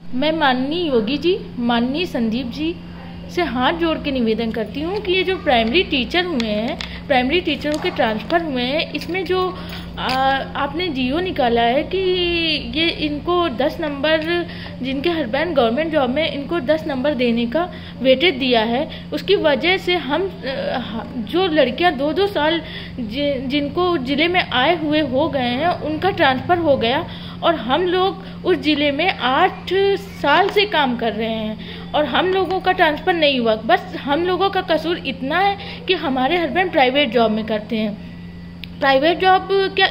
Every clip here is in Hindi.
मैं माननीय योगी जी, माननीय संदीप जी से हाथ जोड़ के निवेदन करती हूँ कि ये जो प्राइमरी टीचर हुए हैं, प्राइमरी टीचरों के ट्रांसफ़र हुए हैं, इसमें जो आपने जीओ निकाला है कि ये इनको 10 नंबर, जिनके हस्बैंड गवर्नमेंट जॉब में, इनको 10 नंबर देने का वेटेज दिया है। उसकी वजह से हम जो लड़कियां 2-2 साल जिनको ज़िले में आए हुए हो गए हैं, उनका ट्रांसफ़र हो गया और हम लोग उस ज़िले में 8 साल से काम कर रहे हैं और हम लोगों का ट्रांसफ़र नहीं हुआ। बस हम लोगों का कसूर इतना है कि हमारे हस्बैंड प्राइवेट जॉब में करते हैं। प्राइवेट जॉब क्या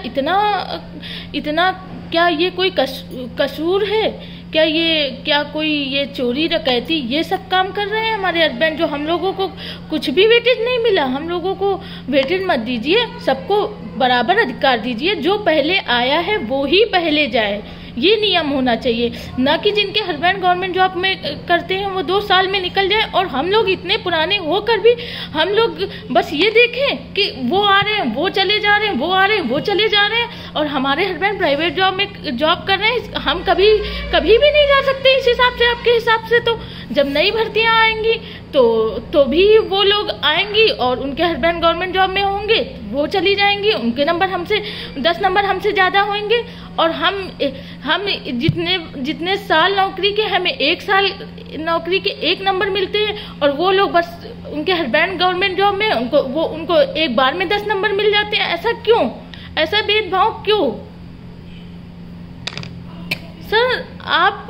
इतना क्या ये कोई कसूर है? क्या कोई ये चोरी डकैती ये सब काम कर रहे हैं हमारे हस्बैंड? जो हम लोगों को कुछ भी वेटेज नहीं मिला, हम लोगों को वेटेज मत दीजिए, सबको बराबर अधिकार दीजिए। जो पहले आया है वो ही पहले जाए, ये नियम होना चाहिए। ना कि जिनके हस्बैंड गवर्नमेंट जॉब में करते हैं वो 2 साल में निकल जाए और हम लोग इतने पुराने होकर भी हम लोग बस ये देखें कि वो आ रहे हैं, वो चले जा रहे हैं, वो आ रहे हैं, वो चले जा रहे हैं और हमारे हस्बैंड प्राइवेट जॉब में जॉब कर रहे हैं। हम कभी भी नहीं जा सकते इस हिसाब से। आपके हिसाब से तो जब नई भर्तियाँ आएंगी तो भी वो लोग आएंगी और उनके हस्बैंड गवर्नमेंट जॉब में होंगे, वो चली जाएंगी, उनके नंबर हमसे 10 नंबर हमसे ज़्यादा होंगे और हम जितने साल नौकरी के, हमें 1 साल नौकरी के 1 नंबर मिलते हैं और वो लोग बस उनके हस्बैंड गवर्नमेंट जॉब में उनको एक बार में 10 नंबर मिल जाते हैं। ऐसा क्यों? ऐसा भेदभाव क्यों? सर आप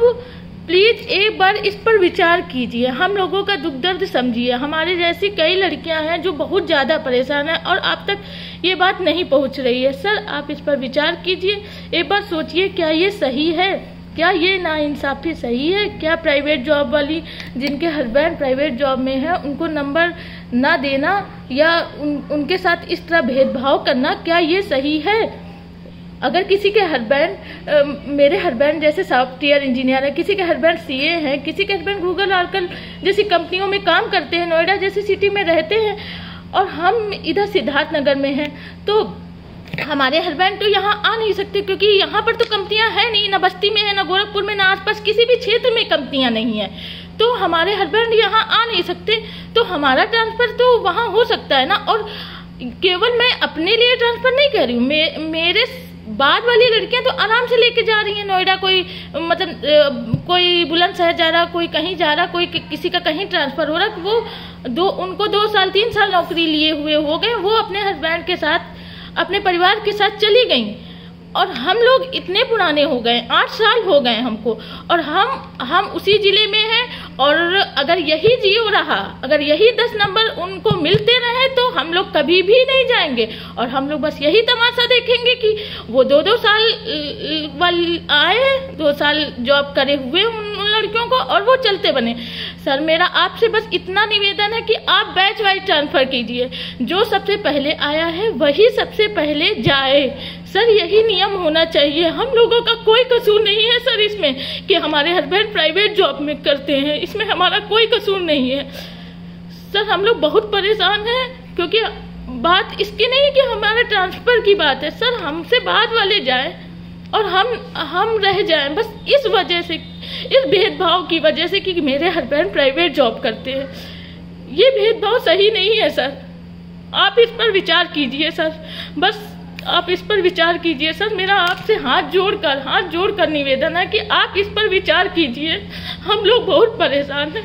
प्लीज़ एक बार इस पर विचार कीजिए, हम लोगों का दुख दर्द समझिए। हमारे जैसी कई लड़कियां हैं जो बहुत ज़्यादा परेशान हैं और आप तक ये बात नहीं पहुंच रही है। सर आप इस पर विचार कीजिए, एक बार सोचिए, क्या ये सही है? क्या ये नाइंसाफ़ी सही है? क्या प्राइवेट जॉब वाली, जिनके हस्बैंड प्राइवेट जॉब में है, उनको नंबर ना देना या उनके साथ इस तरह भेदभाव करना, क्या ये सही है? अगर किसी के हस्बैंड, मेरे हस्बैंड जैसे सॉफ्टवेयर इंजीनियर है, किसी के हस्बैंड सीए हैं, किसी के हस्बैंड गूगल ऑरेकल जैसी कंपनियों में काम करते हैं, नोएडा जैसी सिटी में रहते हैं और हम इधर सिद्धार्थ नगर में हैं, तो हमारे हस्बैंड तो यहाँ आ नहीं सकते क्योंकि यहाँ पर तो कंपनियाँ हैं नहीं, ना बस्ती में है, ना गोरखपुर में, ना आसपास किसी भी क्षेत्र में कंपनियाँ नहीं है, तो हमारे हस्बैंड यहाँ आ नहीं सकते। तो हमारा ट्रांसफ़र तो वहाँ हो सकता है ना। और केवल मैं अपने लिए ट्रांसफ़र नहीं कह रही हूँ, मेरे बाद वाली लड़कियां तो आराम से लेके जा रही हैं नोएडा। कोई मतलब कोई बुलंदशहर जा रहा, कोई कहीं जा रहा, कोई किसी का कहीं ट्रांसफ़र हो रहा, वो उनको 2 साल 3 साल नौकरी लिए हुए हो गए, वो अपने हस्बैंड के साथ, अपने परिवार के साथ चली गई। और हम लोग इतने पुराने हो गए, 8 साल हो गए हमको, और हम उसी ज़िले में हैं। और अगर यही जियो रहा, अगर यही 10 नंबर उनको मिलते रहे तो हम लोग कभी भी नहीं जाएंगे और हम लोग बस यही तमाशा देखेंगे कि वो 2-2 साल वाले आए, 2 साल जॉब करे हुए उन लड़कियों को और वो चलते बने। सर मेरा आपसे बस इतना निवेदन है कि आप बैच वाइज ट्रांसफ़र कीजिए, जो सबसे पहले आया है वही सबसे पहले जाए। सर यही नियम होना चाहिए, हम लोगों का कोई कसूर नहीं है सर इसमें कि हमारे हस्बैंड प्राइवेट जॉब में करते हैं, इसमें हमारा कोई कसूर नहीं है। सर हम लोग बहुत परेशान हैं क्योंकि बात इसकी नहीं कि हमारे ट्रांसफ़र की बात है, सर हमसे बाद वाले जाएं और हम रह जाएं, बस इस वजह से, इस भेदभाव की वजह से कि मेरे हस्बैंड प्राइवेट जॉब करते हैं। ये भेदभाव सही नहीं है सर, आप इस पर विचार कीजिए सर, बस आप इस पर विचार कीजिए सर। मेरा आपसे हाथ जोड़कर निवेदन है कि आप इस पर विचार कीजिए, हम लोग बहुत परेशान हैं।